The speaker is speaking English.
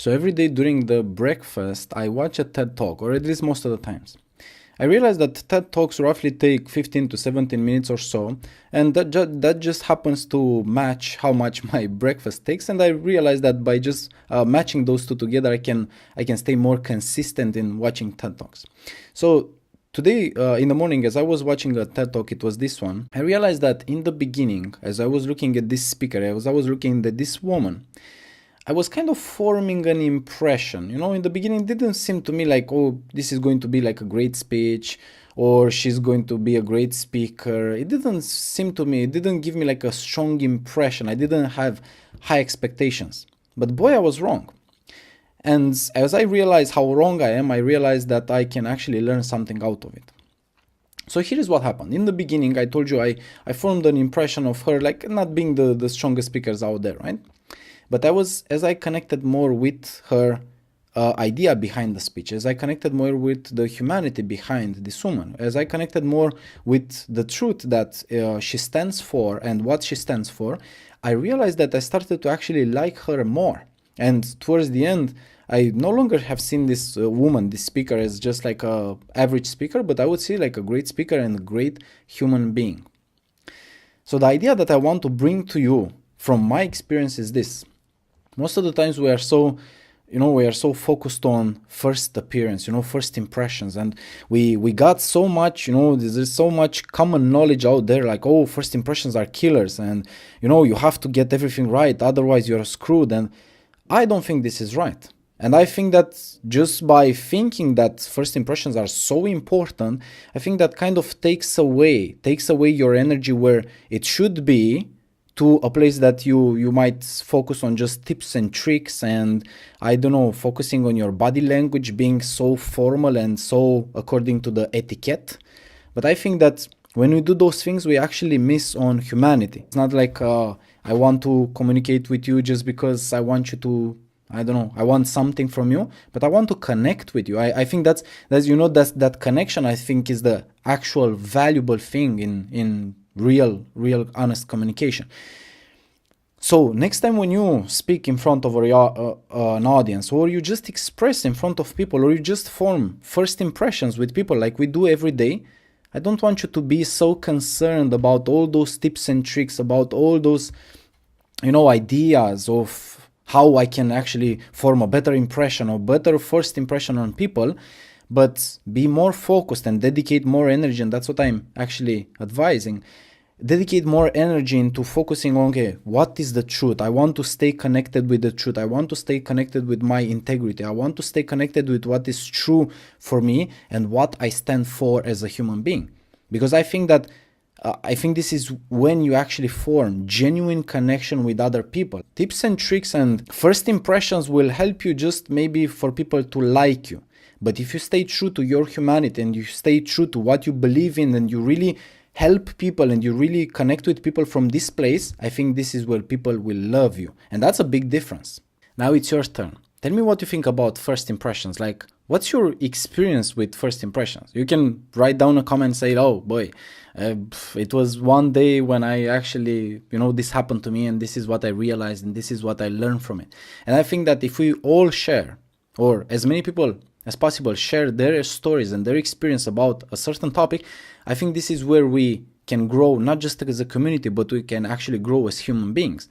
So every day during the breakfast, I watch a TED Talk, or at least most of the times. I realized that TED Talks roughly take 15 to 17 minutes or so, and that just happens to match how much my breakfast takes. And I realized that by just matching those two together, I can stay more consistent in watching TED Talks. So today in the morning, as I was watching a TED Talk, it was this one. I realized that in the beginning, as I was looking at this speaker, as I was looking at this woman, I was kind of forming an impression. In the beginning, it didn't seem to me like, oh, this is going to be like a great speech or she's going to be a great speaker. It didn't seem to me, it didn't give me like a strong impression. I didn't have high expectations. But boy, I was wrong. And as I realized how wrong I am, I realized that I can actually learn something out of it. So here is what happened. In the beginning, I told you I formed an impression of her like not being the strongest speakers out there, right? But as I connected more with her idea behind the speech, as I connected more with the humanity behind this woman, as I connected more with the truth that she stands for and what she stands for, I realized that I started to actually like her more. And towards the end, I no longer have seen this woman, this speaker, as just like a average speaker, but I would see like a great speaker and a great human being. So the idea that I want to bring to you from my experience is this. Most of the times we are so focused on first appearance, first impressions, and we got so much, there's so much common knowledge out there, like, oh, first impressions are killers, and you have to get everything right, otherwise you're screwed. And I don't think this is right. And I think that just by thinking that first impressions are so important, I think that kind of takes away your energy where it should be, to a place that you might focus on just tips and tricks and, I don't know, focusing on your body language being so formal and so according to the etiquette. But I think that when we do those things, we actually miss on humanity. It's not like I want to communicate with you just because I want you to, I don't know, I want something from you, but I want to connect with you. I think that's that connection, I think, is the actual valuable thing in real honest communication. So next time when you speak in front of an audience, or you just express in front of people, or you just form first impressions with people like we do every day, I don't want you to be so concerned about all those tips and tricks, about all those ideas of how I can actually form a better impression or better first impression on people, but be more focused and dedicate more energy. And that's what I'm actually advising. Dedicate more energy into focusing on, okay, what is the truth? I want to stay connected with the truth. I want to stay connected with my integrity. I want to stay connected with what is true for me and what I stand for as a human being. Because I think that this is when you actually form genuine connection with other people. Tips and tricks and first impressions will help you just maybe for people to like you. But if you stay true to your humanity and you stay true to what you believe in and you really help people and you really connect with people from this place, I think this is where people will love you. And that's a big difference. Now it's your turn. Tell me what you think about first impressions. Like, what's your experience with first impressions? You can write down a comment and say, oh boy, it was one day when I actually, this happened to me and this is what I realized and this is what I learned from it. And I think that if we all share, or as many people as possible share their stories and their experience about a certain topic, I think this is where we can grow, not just as a community, but we can actually grow as human beings.